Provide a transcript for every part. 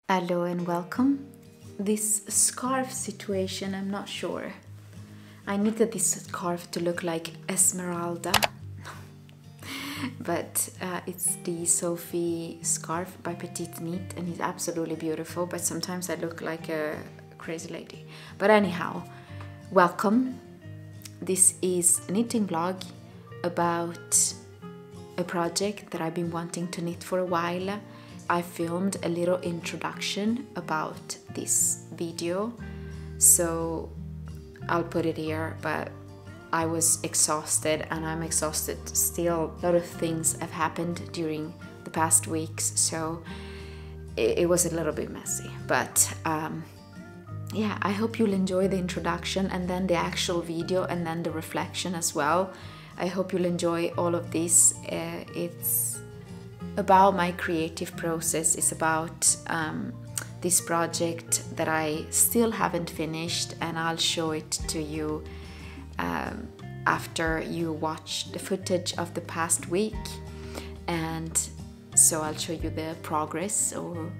Hello and welcome. This scarf situation, I'm not sure. I needed this scarf to look like Esmeralda, but it's the Sophie scarf by Petiteknit and it's absolutely beautiful, but sometimes I look like a crazy lady. But anyhow, welcome. This is a knitting vlog about a project that I've been wanting to knit for a while. I filmed a little introduction about this video, so I'll put it here, but I was exhausted and I'm exhausted still. A lot of things have happened during the past weeks, so it was a little bit messy, but yeah, I hope you'll enjoy the introduction and then the actual video and then the reflection as well. I hope you'll enjoy all of this. It's about my creative process. It's about this project that I still haven't finished, and I'll show it to you after you watch the footage of the past week. And so I'll show you the progress or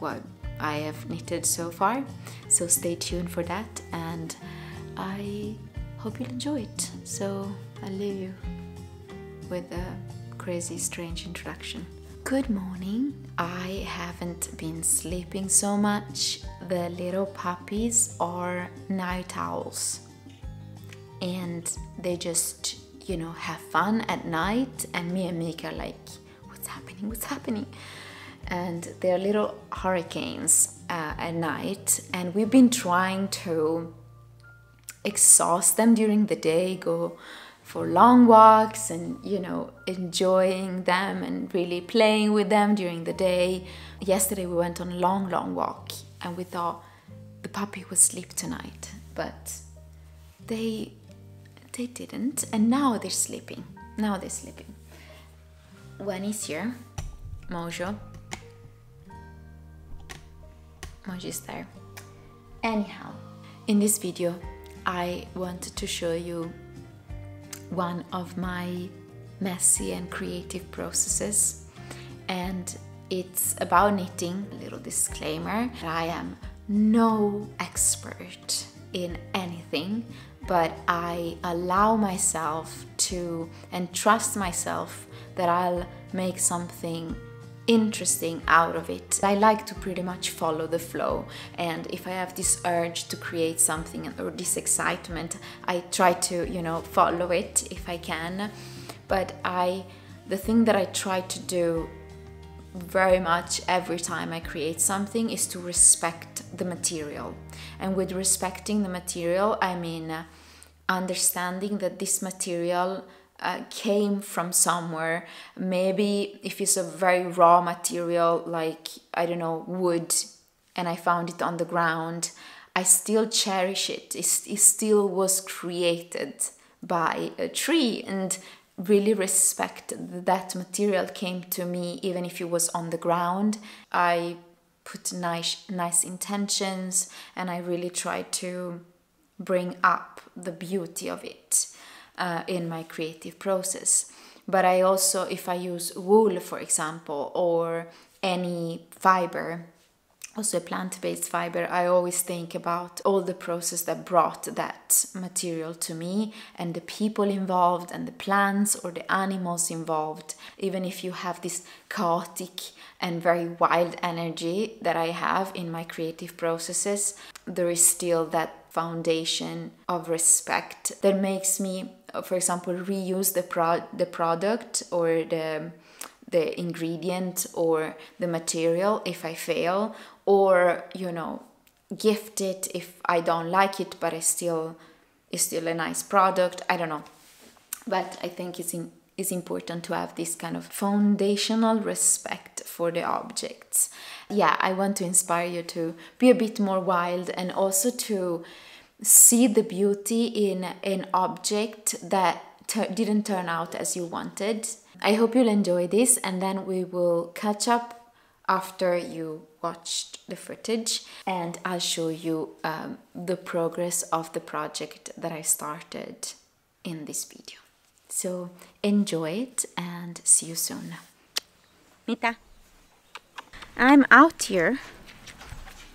what I have knitted so far. So stay tuned for that, and I hope you'll enjoy it. So I'll leave you with a crazy, strange introduction. Good morning. I haven't been sleeping so much. The little puppies are night owls and they just, have fun at night, and me and Mika are like, what's happening? And they're little hurricanes at night, and we've been trying to exhaust them during the day, go for long walks and enjoying them and really playing with them during the day. Yesterday we went on a long walk and we thought the puppy would sleep tonight, but they didn't, and now they're sleeping. One is here, Mojo's there. Anyhow, in this video I wanted to show you one of my messy and creative processes, and it's about knitting. A little disclaimer: I am no expert in anything, but I allow myself to and trust myself that I'll make something interesting out of it. I like to pretty much follow the flow, and if I have this urge to create something or this excitement, I try to follow it if I can. But the thing that I try to do very much every time I create something is to respect the material. And with respecting the material, I mean understanding that this material came from somewhere. Maybe if it's a very raw material, like, I don't know, wood, and I found it on the ground, I still cherish it. It still was created by a tree, and really respect that material came to me even if it was on the ground. I put nice intentions, and I really try to bring up the beauty of it in my creative process. But I also, if I use wool, for example, or any fiber, also a plant-based fiber, I always think about all the process that brought that material to me, and the people involved, and the plants or the animals involved. Even if you have this chaotic and very wild energy that I have in my creative processes, there is still that foundation of respect that makes me, for example, reuse the product or the ingredient or the material if I fail, or gift it if I don't like it, but it's still a nice product. I don't know, but I think it's important to have this kind of foundational respect for the objects. Yeah, I want to inspire you to be a bit more wild, and also to see the beauty in an object that didn't turn out as you wanted. I hope you'll enjoy this, and then we will catch up after you watched the footage, and I'll show you the progress of the project that I started in this video. So enjoy it and see you soon. Mita, I'm out here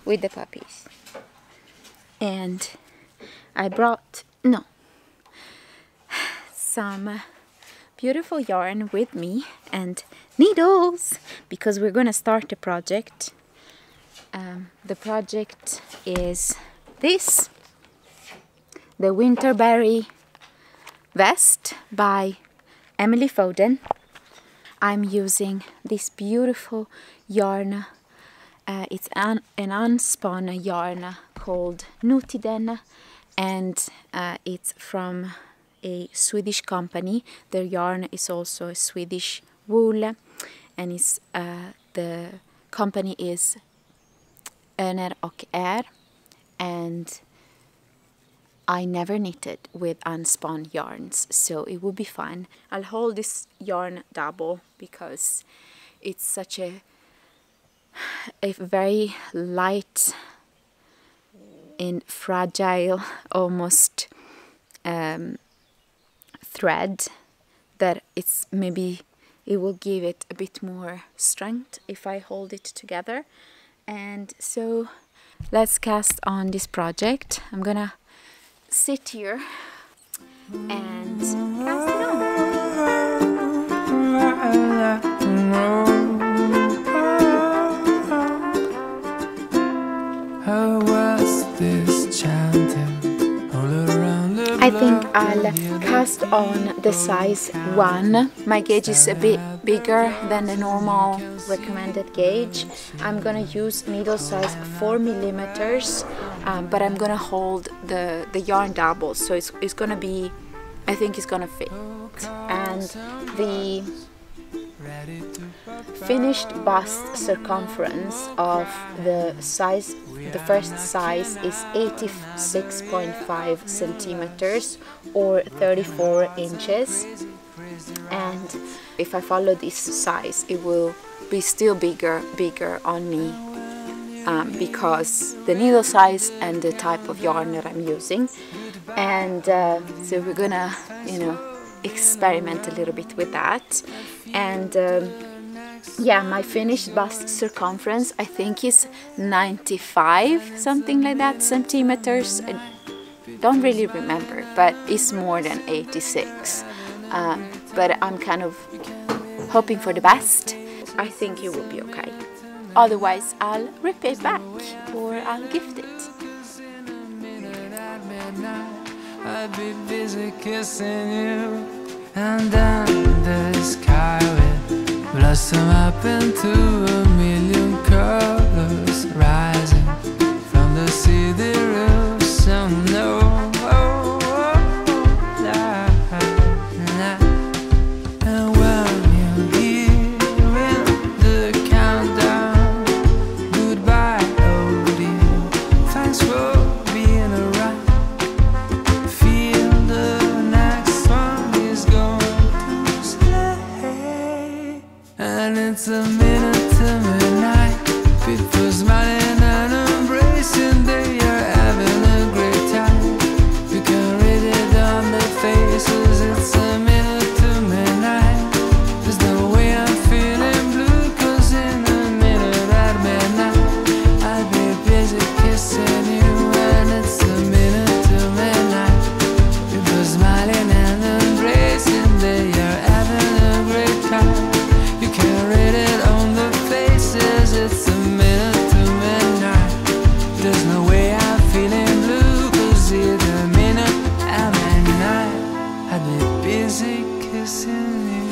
with the puppies. And I brought some beautiful yarn with me and needles because we're gonna start a project. The project is this, the Winterberry vest by Emily Foden. I'm using this beautiful yarn. It's an unspun yarn called Nutiden, and it's from a Swedish company. Their yarn is also a Swedish wool, and the company is Öner och Är, and I never knitted with unspun yarns, so it will be fun. I'll hold this yarn double because it's such a very light and fragile, almost thread, that it will give it a bit more strength if I hold it together. And so let's cast on this project. I'm gonna sit here and cast it on. I think I'll cast on the size 1. My gauge is a bit bigger than the normal recommended gauge. I'm gonna use needle size 4 millimeters, but I'm gonna hold the yarn double, so it's gonna be, I think it's gonna fit. And the finished bust circumference of the first size is 86.5 centimeters or 34 inches. And if I follow this size, it will be still bigger on me because the needle size and the type of yarn that I'm using. And so we're gonna, experiment a little bit with that. And yeah, my finished bust circumference I think is 95, something like that, centimeters. I don't really remember, but it's more than 86. But I'm kind of hoping for the best. I think it will be okay. Otherwise, I'll rip it back or I'll gift it. I'd be busy kissing you, and then the sky will blossom up into a million colors, rising from the sea. There is some and when you're hearing the countdown, goodbye, oh dear, thanks for being around. And it's a minute to midnight. People smiling and embracing, they are having a great time. You can read it on their faces. It's a minute to midnight. There's no way I'm feeling blue, 'cause in a minute at midnight I'll be busy kissing you. And it's a minute to midnight. People smiling and embracing, they are having a great time. Read it on the faces. It's a minute to midnight. There's no way I'm feeling blue, 'cause it's a minute at midnight. I'd be busy kissing you.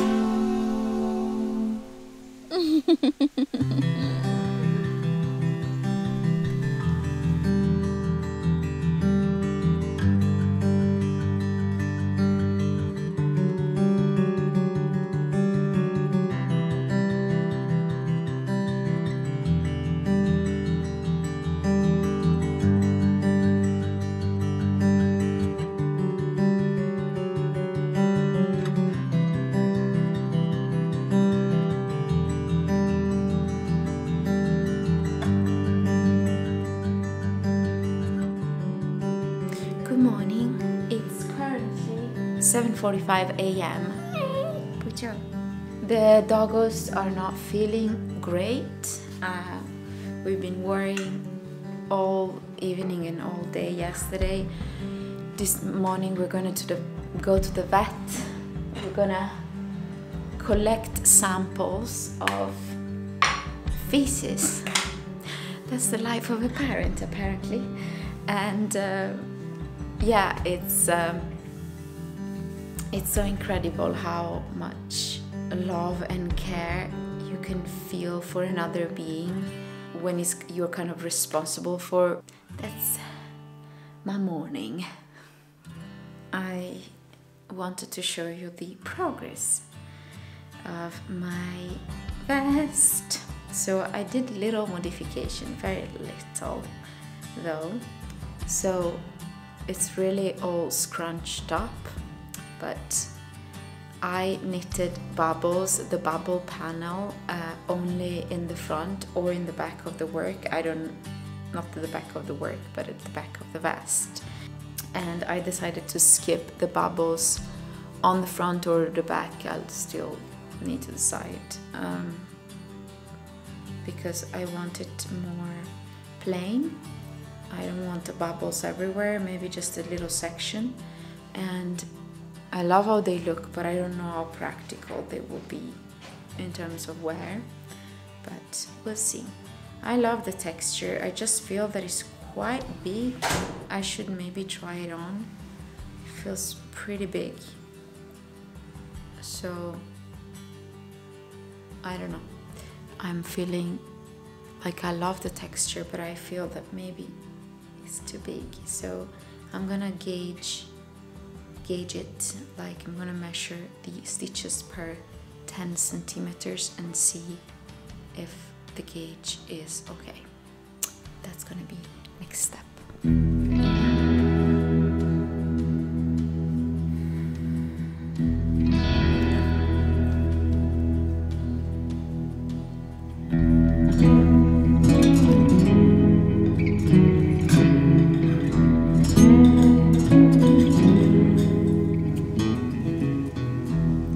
Good morning. It's currently 7:45 a.m. The doggos are not feeling great. We've been worrying all evening and all day yesterday. This morning we're gonna go to the vet. We're gonna collect samples of feces. That's the life of a parent, apparently. And yeah, it's so incredible how much love and care you can feel for another being when you're kind of responsible for. That's my morning. I wanted to show you the progress of my vest. So I did little modification, very little though. So it's really all scrunched up, but I knitted bubbles, the bubble panel, only in the front or in the back of the work. Not at the back of the work, but at the back of the vest. And I decided to skip the bubbles on the front or the back. I'll still need to decide. Because I want it more plain. I don't want the bubbles everywhere, maybe just a little section. And I love how they look, but I don't know how practical they will be in terms of wear, but we'll see. I love the texture. I just feel that it's quite big. I should maybe try it on. It feels pretty big. So, I don't know. I'm feeling like I love the texture, but I feel that maybe it's too big. So I'm gonna gauge it, like I'm gonna measure the stitches per 10 centimeters and see if the gauge is okay. That's gonna be next step.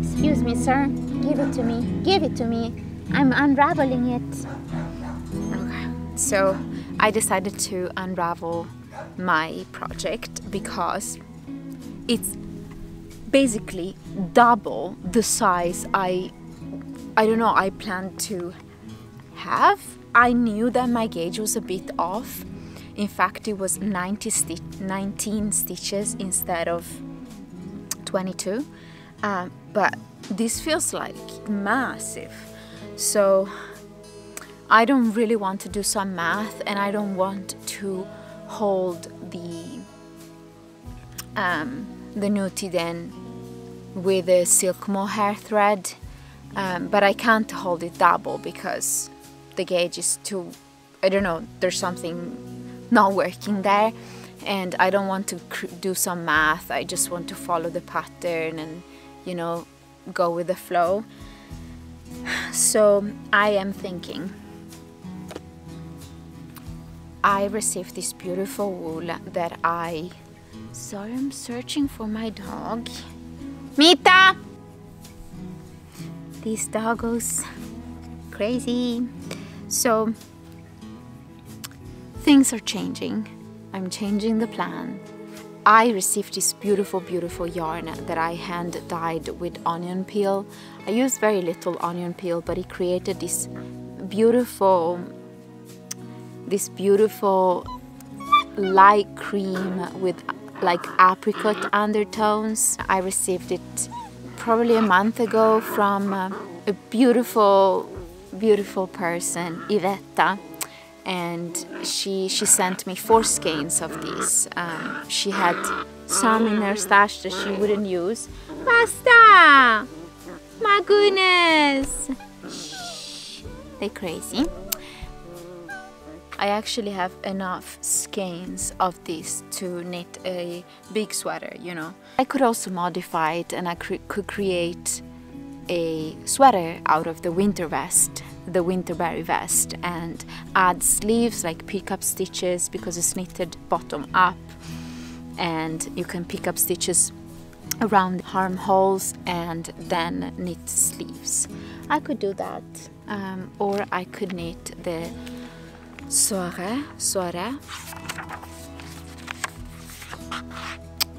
Excuse me, sir. Give it to me. Give it to me. I'm unraveling it. Okay, so I decided to unravel my project because it's basically double the size I planned to have. I knew that my gauge was a bit off. In fact, it was 19 stitches instead of 22. But this feels like massive. So I don't really want to do some math, and I don't want to hold the nutty then with a silk mohair thread, but I can't hold it double because the gauge is too, I don't know, there's something not working there, and I don't want to do some math. I just want to follow the pattern and, you know, go with the flow. So I am thinking, I received this beautiful wool that sorry, I'm searching for my dog. Mita! This dog goes crazy. So things are changing. I'm changing the plan. I received this beautiful, beautiful yarn that I hand dyed with onion peel. I used very little onion peel, but it created this beautiful light cream with like apricot undertones. I received it probably a month ago from a beautiful, beautiful person, Ivetta. And she sent me 4 skeins of these. She had some in her stash that she wouldn't use. Basta! My goodness! Shh. They're crazy. I actually have enough skeins of this to knit a big sweater, you know. I could also modify it, and I could create a sweater out of the winter vest, the Winterberry vest, and add sleeves, like pick up stitches, because it's knitted bottom up, and you can pick up stitches around the armholes and then knit sleeves. I could do that, or I could knit the soirée.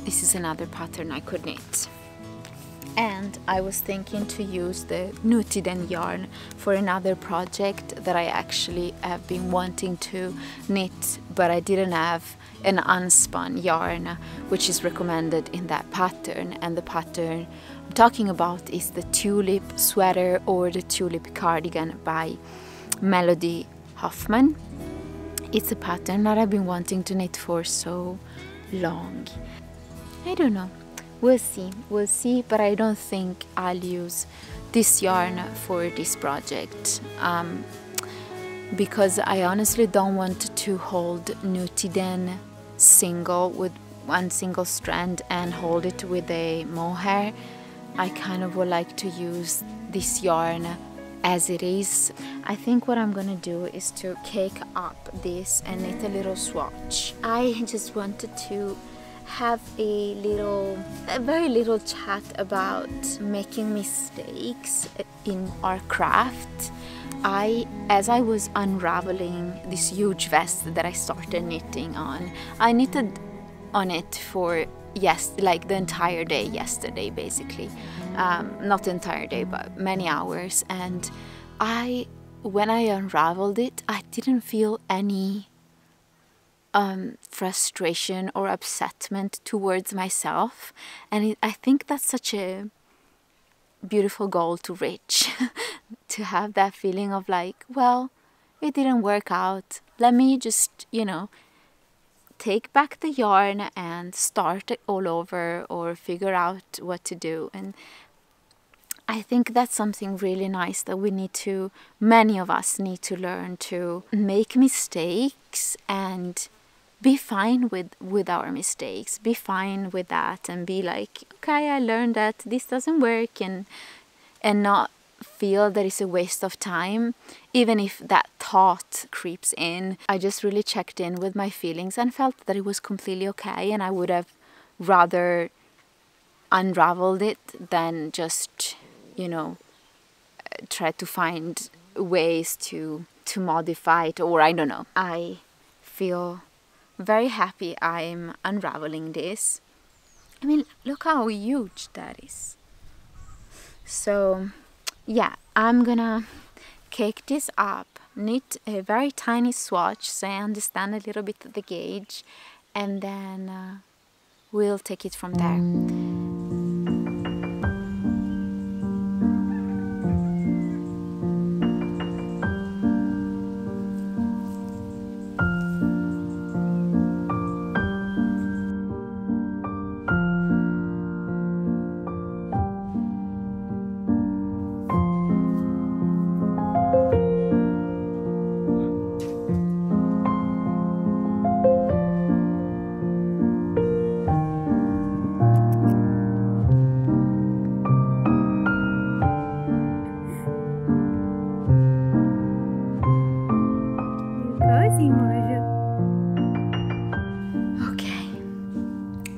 This is another pattern I could knit. And I was thinking to use the Petiteknit yarn for another project that I actually have been wanting to knit, but I didn't have an unspun yarn, which is recommended in that pattern. And the pattern I'm talking about is the Tulip Sweater or the Tulip Cardigan by Melody Hoffman. It's a pattern that I've been wanting to knit for so long. I don't know. We'll see, but I don't think I'll use this yarn for this project because I honestly don't want to hold Petiteknit single with one single strand and hold it with a mohair. I kind of would like to use this yarn as it is. I think what I'm gonna do is to cake up this and knit a little swatch. I just wanted to have a very little chat about making mistakes in our craft. As I was unraveling this huge vest that I started knitting on, I knitted on it for like the entire day yesterday, basically. Not the entire day, but many hours. And when I unraveled it, I didn't feel any frustration or upsetment towards myself, and I think that's such a beautiful goal to reach. To have that feeling of like, well, it didn't work out, let me just, you know, take back the yarn and start it all over or figure out what to do. And I think that's something really nice that many of us need to learn, to make mistakes and be fine with our mistakes, be fine with that, and be like, okay, I learned that this doesn't work, and not feel that it's a waste of time, even if that thought creeps in. I just really checked in with my feelings and felt that it was completely okay, and I would have rather unraveled it than just, you know, try to find ways to modify it, or I don't know. I feel very happy I'm unraveling this. I mean, look how huge that is. So yeah, I'm gonna cake this up, knit a very tiny swatch so I understand a little bit of the gauge, and then we'll take it from there. Okay,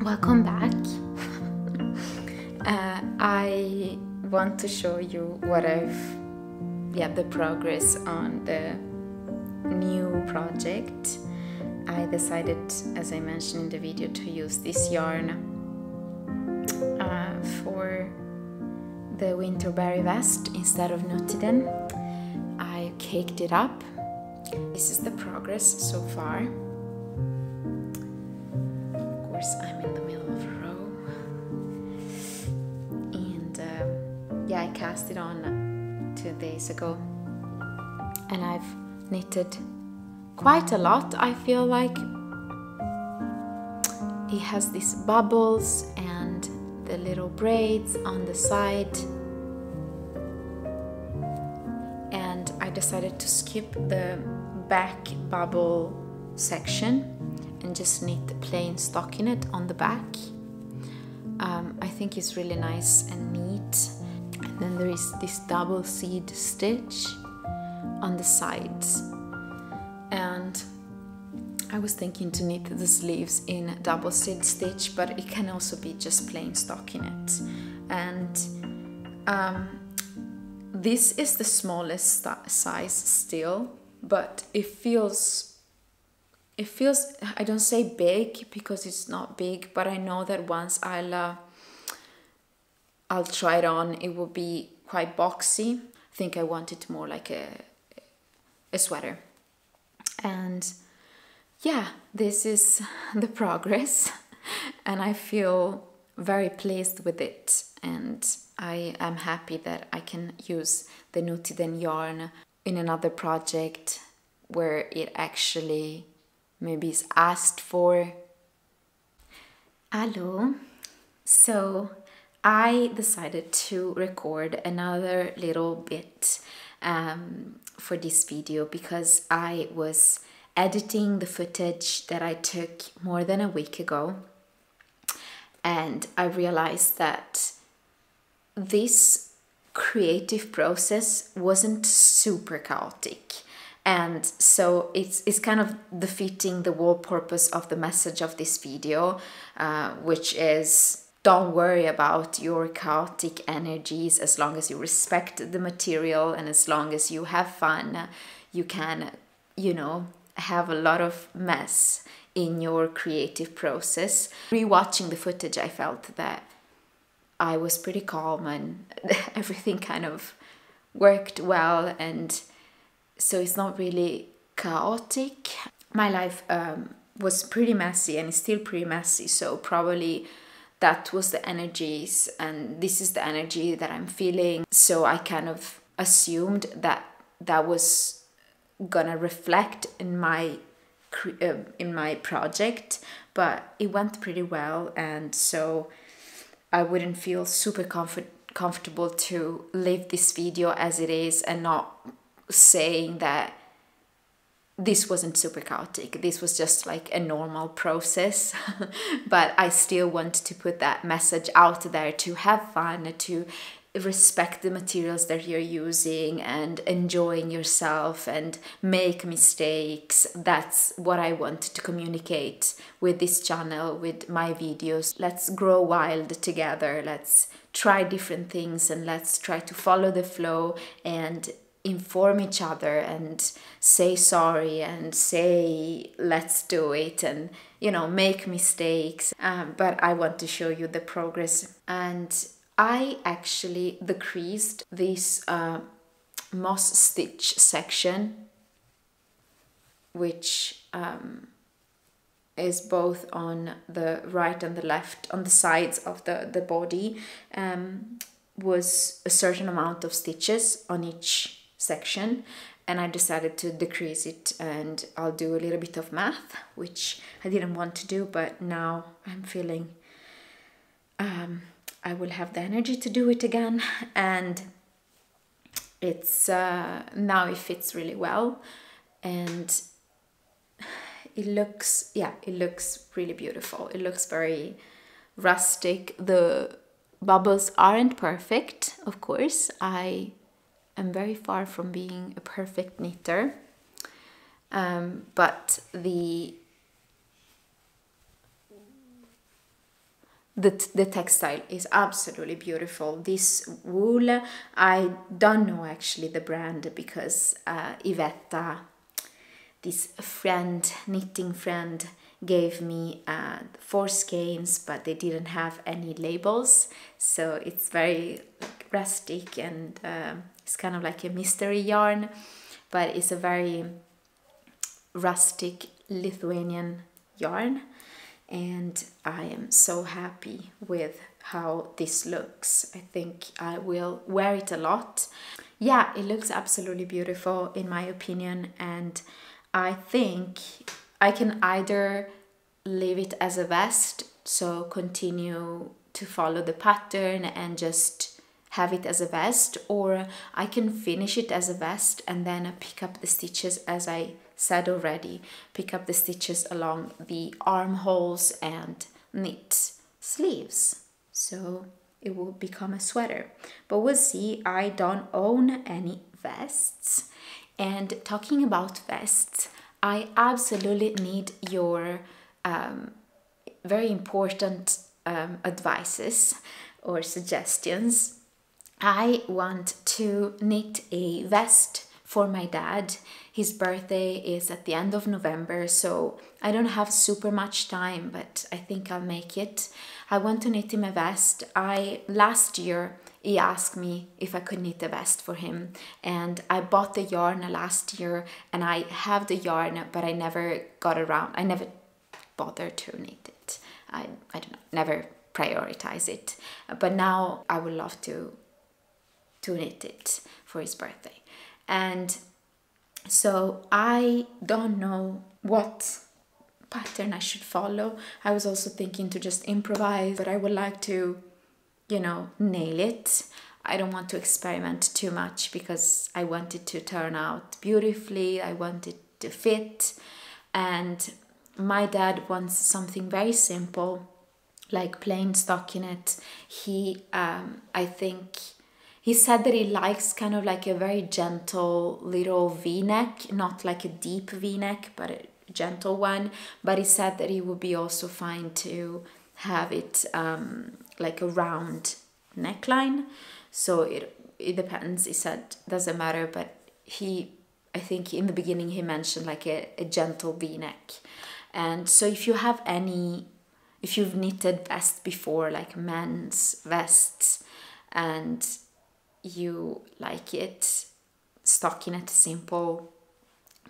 welcome back. I want to show you the progress on the new project. I decided, as I mentioned in the video, to use this yarn for the Winterberry vest instead of Petiteknit. I caked it up. This is the progress so far. Of course, I'm in the middle of a row. And yeah, I cast it on 2 days ago. And I've knitted quite a lot, I feel like. It has these bubbles and the little braids on the side. And I decided to skip the back bubble section and just knit the plain stockinette on the back. I think it's really nice and neat. And then there is this double seed stitch on the sides, and I was thinking to knit the sleeves in double seed stitch, but it can also be just plain stockinette. And this is the smallest size still, but it feels, I don't say big because it's not big, but I know that once I'll try it on, it will be quite boxy. I think I want it more like a sweater. And yeah, this is the progress, and I feel very pleased with it, and I am happy that I can use the Nutiden yarn in another project where it actually maybe is asked for. Hello. So I decided to record another little bit for this video because I was editing the footage that I took more than a week ago, and I realized that this creative process wasn't super chaotic, and so it's kind of defeating the whole purpose of the message of this video, which is don't worry about your chaotic energies. As long as you respect the material and as long as you have fun, you can, you know, have a lot of mess in your creative process. Rewatching the footage, I felt that I was pretty calm and everything kind of worked well, and so it's not really chaotic. My life was pretty messy and it's still pretty messy, so probably that was the energies, and this is the energy that I'm feeling. So I kind of assumed that that was gonna reflect in my project, but it went pretty well, and so I wouldn't feel super comfortable to leave this video as it is and not saying that this wasn't super chaotic. This was just like a normal process, but I still want to put that message out there to have fun, to respect the materials that you're using and enjoying yourself and make mistakes. That's what I want to communicate with this channel, with my videos. Let's grow wild together. Let's try different things and let's try to follow the flow and inform each other and say sorry and say let's do it and, you know, make mistakes. But I want to show you the progress. And I actually decreased this moss stitch section, which is both on the right and the left, on the sides of the body, was a certain amount of stitches on each section, and I decided to decrease it, and I'll do a little bit of math, which I didn't want to do, but now I'm feeling I will have the energy to do it again, and it's now it fits really well, and it looks really beautiful. It looks very rustic. The bubbles aren't perfect, of course. I am very far from being a perfect knitter, but the textile is absolutely beautiful. This wool, I don't know actually the brand because Ivetta, this friend, knitting friend, gave me 4 skeins, but they didn't have any labels, so it's very like rustic and it's kind of like a mystery yarn, but it's a very rustic Lithuanian yarn, and I am so happy with how this looks. I think I will wear it a lot. Yeah, it looks absolutely beautiful in my opinion, and I think I can either leave it as a vest, so continue to follow the pattern and just have it as a vest, or I can finish it as a vest and then pick up the stitches, as I said already, pick up the stitches along the armholes and knit sleeves, so it will become a sweater. But we'll see. I don't own any vests, and talking about vests, I absolutely need your very important advices or suggestions. I want to knit a vest for my dad. His birthday is at the end of November, so I don't have super much time, but I think I'll make it. I want to knit him a vest. Last year he asked me if I could knit a vest for him, and I bought the yarn last year, and I have the yarn, but I never bothered to knit it. I don't know, never prioritize it. But now I would love to knit it for his birthday. And so I don't know what pattern I should follow. I was also thinking to just improvise, but I would like to, you know, nail it. I don't want to experiment too much because I want it to turn out beautifully. I want it to fit. And my dad wants something very simple, like plain stockinette. I think he said that he likes kind of like a very gentle little V-neck, not like a deep V-neck, but a gentle one. But he said that he would be also fine to have it like a round neckline. So it depends. He said doesn't matter, but I think in the beginning he mentioned like a gentle V-neck. And so if you've knitted vests before, like men's vests, and you like it stockinette simple,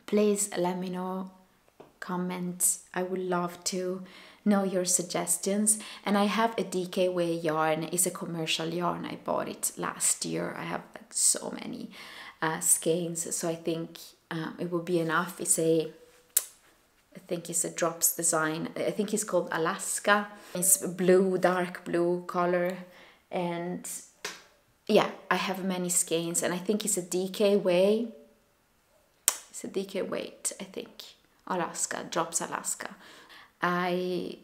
please let me know, comment. I would love to know your suggestions. And I have a DK yarn. It's a commercial yarn. I bought it last year. I have like so many skeins, so I think it will be enough. I think it's a drops design. I think it's called Alaska. It's blue, dark blue color. And yeah, I have many skeins, and I think it's a DK weight. It's a DK weight, I think. Alaska, drops Alaska. I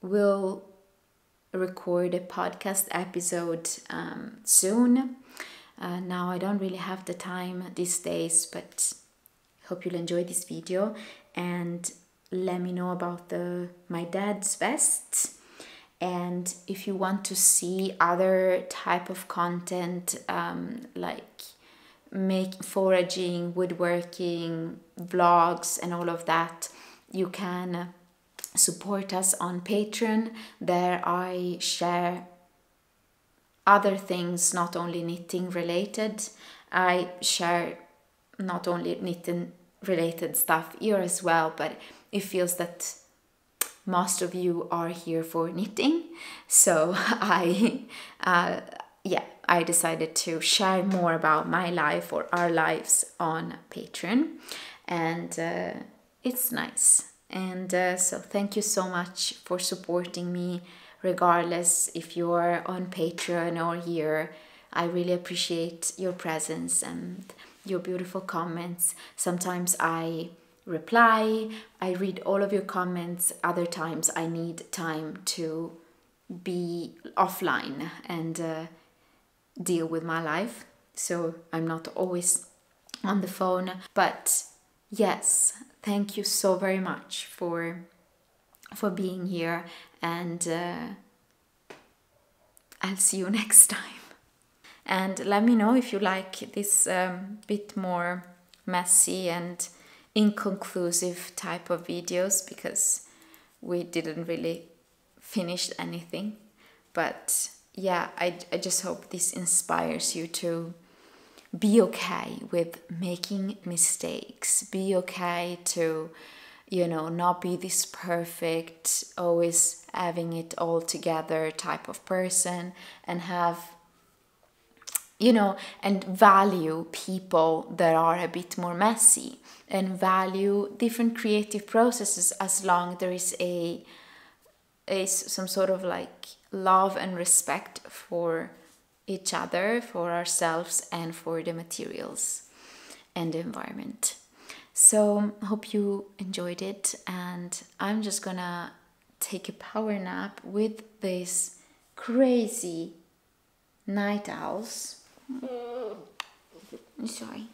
will record a podcast episode soon. Now I don't really have the time these days, but hope you'll enjoy this video, and let me know about my dad's vests. And if you want to see other type of content, like foraging, woodworking, vlogs and all of that, you can support us on Patreon. There I share other things, not only knitting related. I share not only knitting related stuff here as well, but it feels that most of you are here for knitting, so I decided to share more about my life or our lives on Patreon, and it's nice. And so thank you so much for supporting me, regardless if you're on Patreon or here. I really appreciate your presence and your beautiful comments. Sometimes I reply, I read all of your comments. Other times I need time to be offline and deal with my life, so I'm not always on the phone. But yes, thank you so very much for being here, and I'll see you next time. And let me know if you like this bit more messy and inconclusive type of videos, because we didn't really finish anything. But yeah, I just hope this inspires you to be okay with making mistakes. Be okay to, you know, not be this perfect, always having it all together type of person, and have, you know, and value people that are a bit more messy, and value different creative processes, as long there is some sort of like love and respect for each other, for ourselves, and for the materials and the environment. So hope you enjoyed it, and I'm just gonna take a power nap with these crazy night owls. I'm sorry.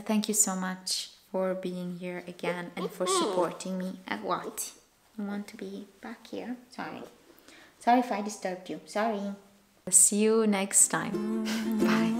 Thank you so much for being here again and for supporting me. At what? You want to be back here? Sorry. Sorry if I disturbed you. Sorry. See you next time. Bye.